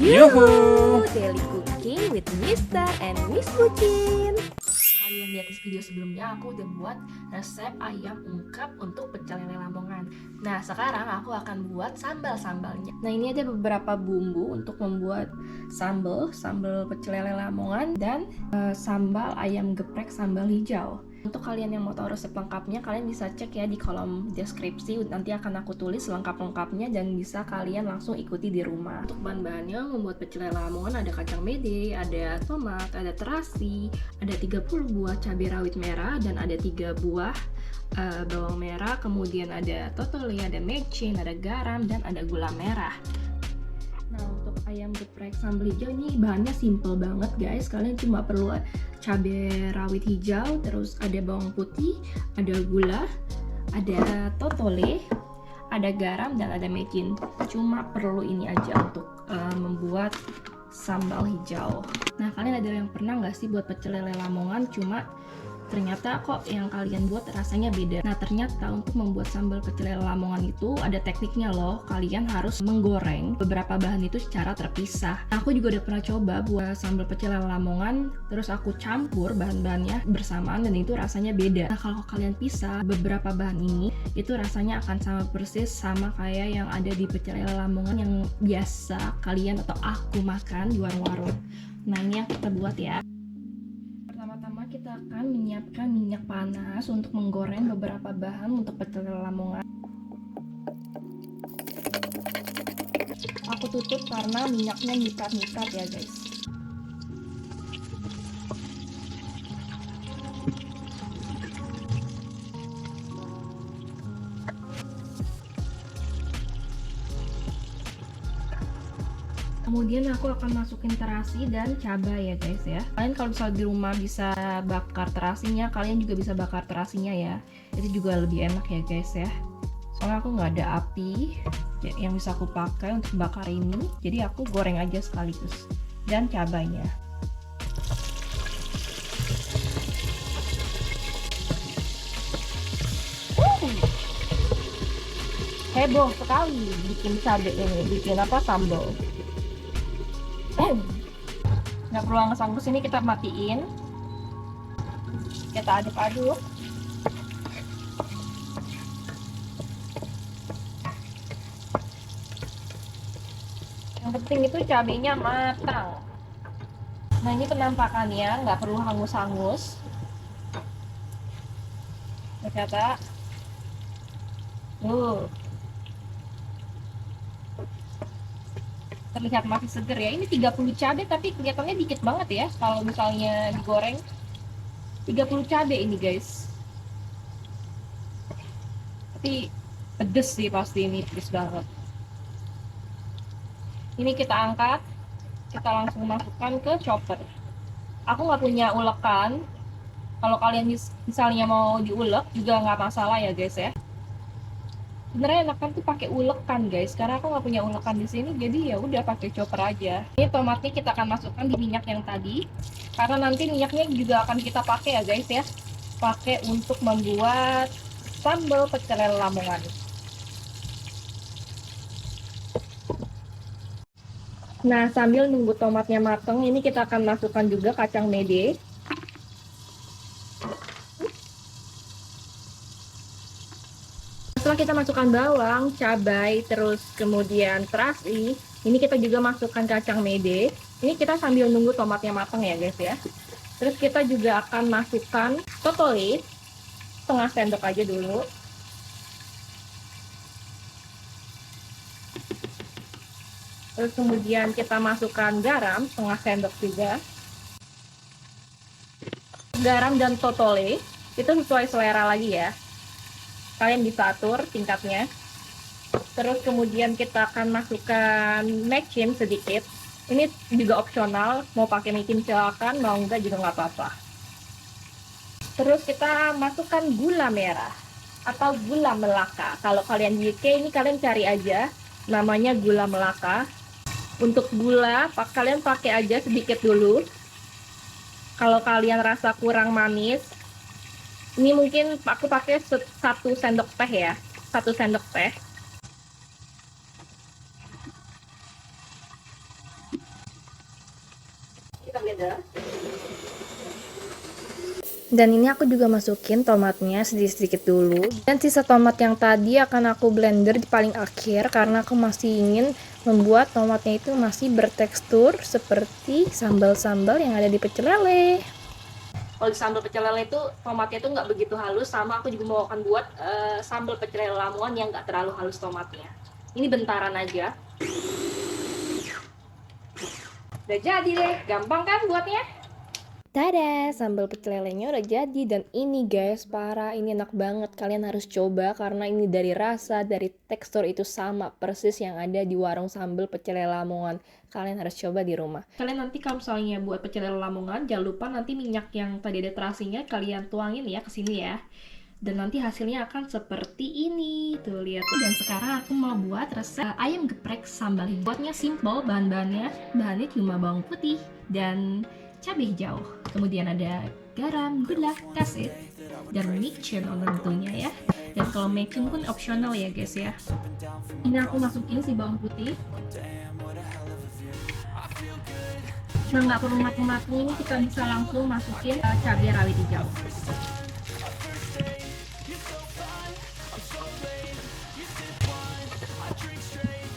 Yuhu! Daily Cooking with Mister and Miss Bucin. Kalian lihat di video sebelumnya aku udah buat resep ayam ungkep untuk pecel lele Lamongan. Nah sekarang aku akan buat sambal-sambalnya. Nah ini ada beberapa bumbu untuk membuat sambal pecel lele Lamongan dan sambal ayam geprek sambal hijau. Untuk kalian yang mau tahu resep lengkapnya, kalian bisa cek ya di kolom deskripsi. Nanti akan aku tulis lengkap-lengkapnya dan bisa kalian langsung ikuti di rumah. Untuk bahan-bahannya membuat pecel lele Lamongan ada kacang mede, ada tomat, ada terasi, ada 30 buah cabai rawit merah dan ada 3 buah bawang merah, kemudian ada totole, ada mecin, ada garam dan ada gula merah. Nah untuk ayam geprek sambal hijau ini bahannya simple banget guys. Kalian cuma perlu cabai rawit hijau, terus ada bawang putih, ada gula, ada totole, ada garam dan ada mecin. Cuma perlu ini aja untuk membuat sambal hijau. Nah kalian ada yang pernah nggak sih buat pecel lele Lamongan cuma ternyata kok yang kalian buat rasanya beda. Nah ternyata untuk membuat sambal pecel lele Lamongan itu ada tekniknya loh. Kalian harus menggoreng beberapa bahan itu secara terpisah. Nah, aku juga udah pernah coba buat sambal pecel lele Lamongan, terus aku campur bahan-bahannya bersamaan dan itu rasanya beda. Nah kalau kalian pisah beberapa bahan ini, itu rasanya akan sama persis sama kayak yang ada di pecel lele Lamongan yang biasa kalian atau aku makan di warung-warung. Nah ini yang kita buat ya. Pertama-tama kita akan menyiapkan minyak panas untuk menggoreng beberapa bahan untuk pecel lele Lamongan. Aku tutup karena minyaknya nyiprat-nyiprat ya guys. Kemudian aku akan masukin terasi dan cabai ya guys ya. Kalian kalau misalnya di rumah bisa bakar terasinya, kalian juga bisa bakar terasinya ya. Itu juga lebih enak ya guys ya. Soalnya aku nggak ada api yang bisa aku pakai untuk bakar ini, jadi aku goreng aja sekaligus. Dan cabainya. Heboh sekali bikin cabai ini, bikin apa sambal. Nggak perlu angus-angus, ini kita matiin, kita aduk-aduk. Yang penting itu cabenya matang. Nah ini penampakannya nggak perlu hangus-hangus, ternyata terlihat masih seger ya. Ini 30 cabai tapi kelihatannya dikit banget ya kalau misalnya digoreng. 30 cabai ini guys, tapi pedes sih pasti, ini pedes banget. Ini kita angkat, kita langsung masukkan ke chopper. Aku nggak punya ulekan. Kalau kalian misalnya mau diulek juga nggak masalah ya guys ya. Sebenarnya enakan tuh pakai ulekan guys, karena aku nggak punya ulekan di sini, jadi ya udah pakai chopper aja. Ini tomatnya kita akan masukkan di minyak yang tadi, karena nanti minyaknya juga akan kita pakai ya guys ya, pakai untuk membuat sambal pecel lele Lamongan. Nah sambil nunggu tomatnya mateng, ini kita akan masukkan juga kacang mede. Setelah kita masukkan bawang, cabai, terus kemudian terasi, ini kita juga masukkan kacang mede. Ini kita sambil nunggu tomatnya matang ya guys ya. Terus kita juga akan masukkan totole, setengah sendok aja dulu. Terus kemudian kita masukkan garam, setengah sendok juga. Garam dan totole, itu sesuai selera lagi ya. Kalian bisa atur tingkatnya. Terus kemudian kita akan masukkan mecin sedikit. Ini juga opsional, mau pakai mecin silakan, mau enggak juga nggak apa-apa. Terus kita masukkan gula merah atau gula melaka. Kalau kalian di UK ini kalian cari aja namanya gula melaka. Untuk gula kalian pakai aja sedikit dulu. Kalau kalian rasa kurang manis, ini mungkin aku pakai 1 sendok teh ya, 1 sendok teh. ada. Dan ini aku juga masukin tomatnya sedikit-sedikit dulu. Dan sisa tomat yang tadi akan aku blender di paling akhir karena aku masih ingin membuat tomatnya itu masih bertekstur seperti sambal-sambal yang ada di pecel lele. Kalau di sambal pecel lele itu tomatnya itu nggak begitu halus, sama aku juga mau akan buat sambal pecel lele Lamongan yang nggak terlalu halus tomatnya. Ini bentaran aja. Udah jadi deh, gampang kan buatnya? Tada, sambal pecel lelenya udah jadi. Dan ini guys, parah, ini enak banget. Kalian harus coba karena ini dari rasa, dari tekstur itu sama persis yang ada di warung sambal pecel lele Lamongan. Kalian harus coba di rumah. Kalian nanti kalau misalnya buat pecel lele Lamongan, jangan lupa nanti minyak yang tadi ada terasinya kalian tuangin ya ke sini ya. Dan nanti hasilnya akan seperti ini. Tuh lihat. Dan sekarang aku mau buat resep ayam geprek sambal hijau. Buatnya simple, bahannya cuma bawang putih dan cabai hijau. Kemudian ada garam, gula, kasih, dan micin tentunya ya. Dan kalau micin pun opsional ya guys ya. Ini aku masukin si bawang putih. Nah, nggak perlu matang-matang, ini kita bisa langsung masukin cabai rawit hijau.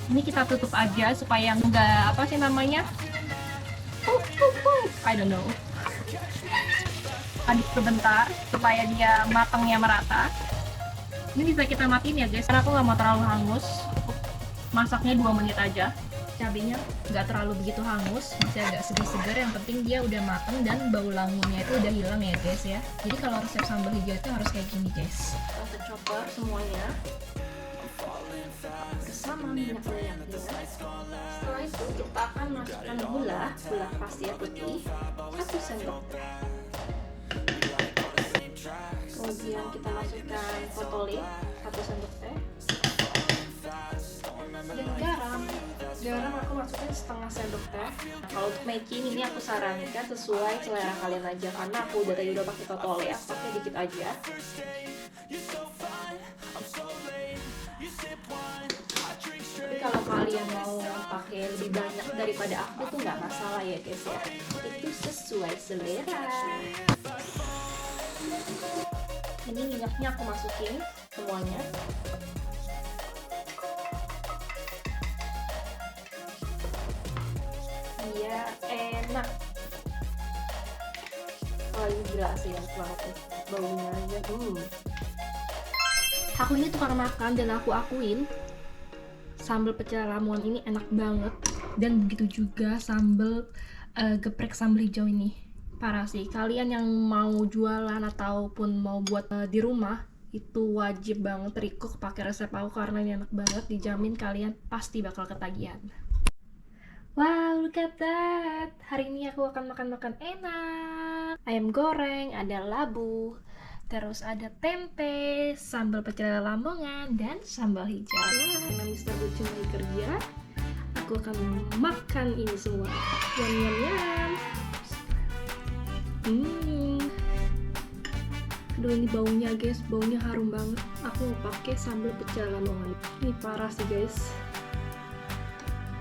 Ini kita tutup aja supaya nggak apa sih namanya, I don't know, aduk sebentar supaya dia matangnya merata. Ini bisa kita matiin ya guys, karena aku nggak mau terlalu hangus. Masaknya 2 menit aja. Cabenya nggak terlalu begitu hangus, masih agak segar-segar. Yang penting dia udah matang dan bau langunnya itu udah hilang ya guys ya. Jadi kalau resep sambal hijau itu harus kayak gini guys. Kita chopper semuanya bersama minyak leyaknya. Setelah itu kita akan masukkan gula pasir putih 1 sendok teh. Kemudian kita masukkan totole 1 sendok teh. Dan garam aku masukin setengah sendok teh. Nah, kalau untuk making ini aku sarankan sesuai selera kalian aja, karena aku tadi udah pakai totole, aku pakai dikit aja. Tapi kalau kalian mau pakai lebih banyak daripada aku tuh nggak masalah ya guys ya, itu sesuai selera. Ini minyaknya aku masukin semuanya. Dia enak. Oh ini gila sih enak banget nih, baunya aja. Aku ini tukang makan dan aku akuin sambal pecel Lamongan ini enak banget. Dan begitu juga sambal geprek sambal hijau ini. Parah sih, kalian yang mau jualan ataupun mau buat di rumah itu wajib banget recook pakai resep aku karena ini enak banget, dijamin kalian pasti bakal ketagihan. Wow, look at that. Hari ini aku akan makan-makan enak. Ayam goreng, ada labu, terus ada tempe, sambal pecel lele Lamongan, dan sambal hijau. Karena Mr. Bucin lagi kerja, aku akan makan ini semua. Yum yum yum. Aduh ini baunya guys, baunya harum banget. Aku mau pakai sambal pecel Lamongan. Ini parah sih guys.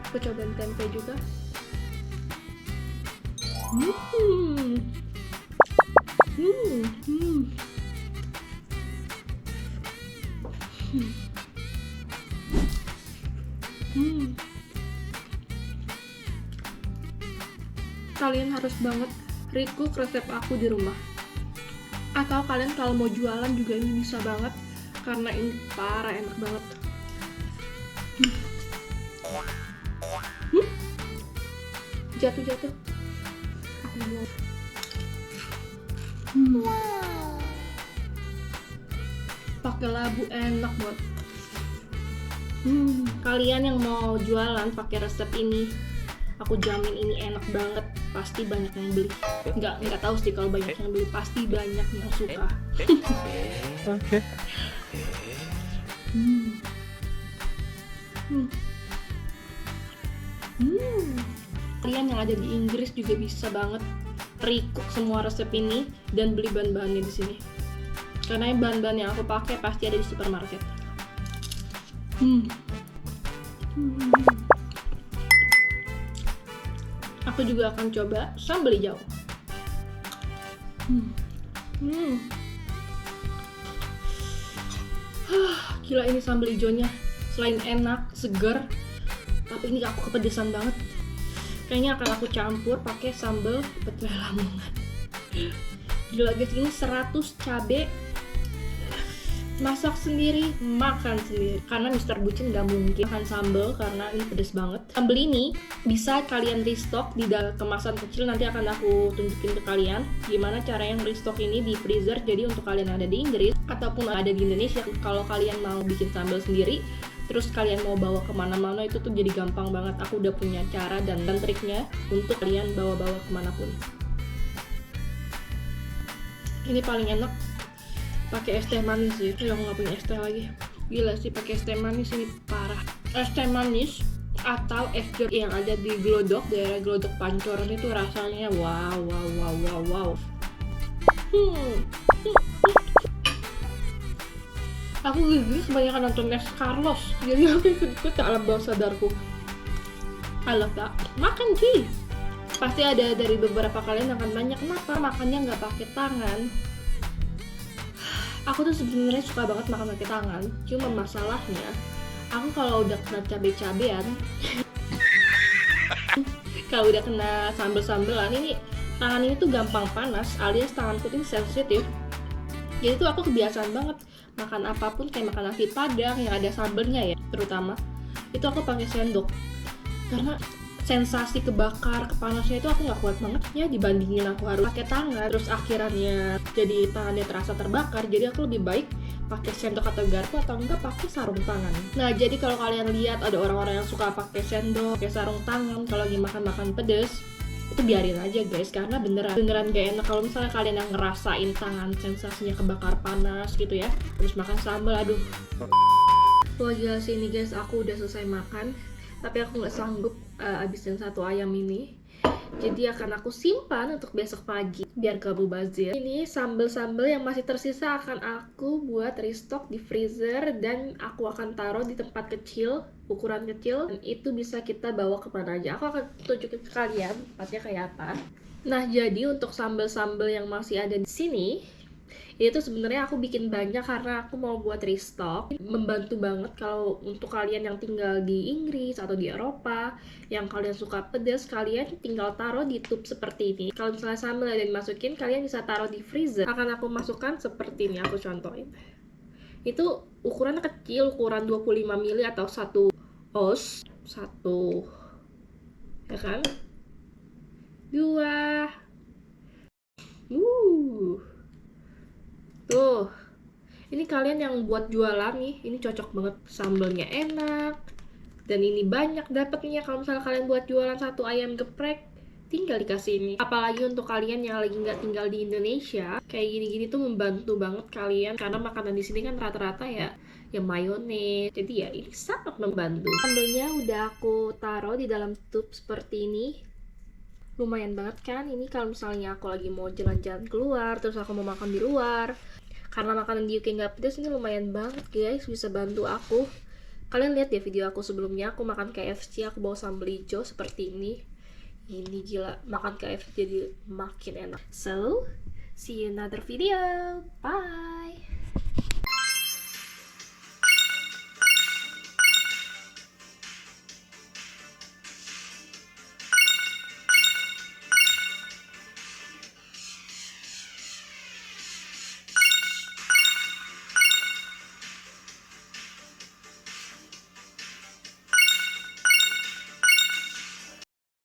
Aku cobain tempe juga. Kalian harus banget recook resep aku di rumah. Atau kalian kalau mau jualan juga ini bisa banget, karena ini parah enak banget. Jatuh. Aku buang. Pakai labu enak banget. Kalian yang mau jualan pakai resep ini, aku jamin ini enak banget. Pasti banyak yang beli. Nggak tahu sih kalau banyak yang beli, pasti banyak yang suka. Oke. Kalian yang ada di Inggris juga bisa banget recook semua resep ini dan beli bahan-bahannya di sini. Karena bahan-bahan yang aku pakai pasti ada di supermarket. Aku juga akan coba sambal hijau. Gila, ini sambal hijaunya selain enak, seger, tapi ini aku kepedesan banget. Kayaknya akan aku campur pakai sambal pecel Lamongan. Gila guys, ini 100 cabe, masak sendiri, makan sendiri. Karena Mr. Bucin gak mungkin makan sambal karena ini pedes banget. Sambal ini bisa kalian restock di dalam kemasan kecil, nanti akan aku tunjukin ke kalian gimana cara yang restock ini di freezer. Jadi untuk kalian yang ada di Inggris ataupun ada di Indonesia, kalau kalian mau bikin sambal sendiri terus kalian mau bawa kemana-mana, itu tuh jadi gampang banget. Aku udah punya cara dan triknya untuk kalian bawa-bawa kemanapun. Ini paling enak pakai es teh manis sih. Aku nggak punya es teh lagi. Gila sih, pakai es teh manis ini parah. Es teh manis atau es jeruk yang ada di Glodok, daerah Glodok Pancoran itu rasanya wow. Aku gini kebanyakan nonton Nes Carlos, jadi aku ikut-ikut alam bawah sadarku. I love that. Makan sih. Pasti ada dari beberapa kalian yang akan nanya kenapa makannya nggak pakai tangan. Aku tuh sebenarnya suka banget makan pakai tangan, cuma masalahnya aku kalau udah kena cabe-cabean, kalau udah kena sambel-sambelan, ini tangan ini tuh gampang panas, alias tanganku tuh sensitif. Jadi tuh aku kebiasaan banget makan apapun, kayak makan nasi padang yang ada sambelnya ya, terutama itu aku pakai sendok karena sensasi kebakar, kepanasnya itu aku nggak kuat banget ya dibandingin aku harus pakai tangan, terus akhirannya jadi tangannya terasa terbakar. Jadi aku lebih baik pakai sendok atau garpu atau enggak pakai sarung tangan. Nah, jadi kalau kalian lihat ada orang-orang yang suka pakai sendok, pakai sarung tangan kalau lagi makan pedes, itu biarin aja guys, karena beneran gak enak kalau misalnya kalian yang ngerasain tangan sensasinya kebakar panas gitu ya, terus makan sambal, aduh. Wah gila sih ini guys, aku udah selesai makan, tapi aku nggak sanggup habisin satu ayam ini. Jadi akan aku simpan untuk besok pagi biar gak mubazir. Ini sambal-sambal yang masih tersisa akan aku buat restock di freezer, dan aku akan taruh di tempat kecil, ukuran kecil, dan itu bisa kita bawa kemana aja. Aku akan tunjukin ke kalian tempatnya kayak apa. Nah, jadi untuk sambal-sambal yang masih ada di sini, itu sebenarnya aku bikin banyak karena aku mau buat restock. Membantu banget kalau untuk kalian yang tinggal di Inggris atau di Eropa yang kalian suka pedas, kalian tinggal taruh di tube seperti ini. Kalau misalnya sambal dan dimasukin, kalian bisa taruh di freezer. Akan aku masukkan seperti ini, aku contohin. Itu ukuran kecil, ukuran 25 ml atau 1 oz, 1 ya kan, 2 tuh. Ini kalian yang buat jualan nih, ini cocok banget, sambalnya enak dan ini banyak dapetnya. Kalau misalnya kalian buat jualan satu ayam geprek, tinggal dikasih ini. Apalagi untuk kalian yang lagi nggak tinggal di Indonesia, kayak gini-gini tuh membantu banget kalian, karena makanan di sini kan rata-rata ya mayones, jadi ya ini sangat membantu. Sambalnya udah aku taruh di dalam tube seperti ini. Lumayan banget kan ini kalau misalnya aku lagi mau jalan-jalan keluar, terus aku mau makan di luar. Karena makanan di UK nggak pedas, ini lumayan banget guys, bisa bantu aku. Kalian lihat ya video aku sebelumnya, aku makan KFC, aku bawa sambal hijau seperti ini. Ini gila, makan KFC jadi makin enak. So, see you in another video. Bye!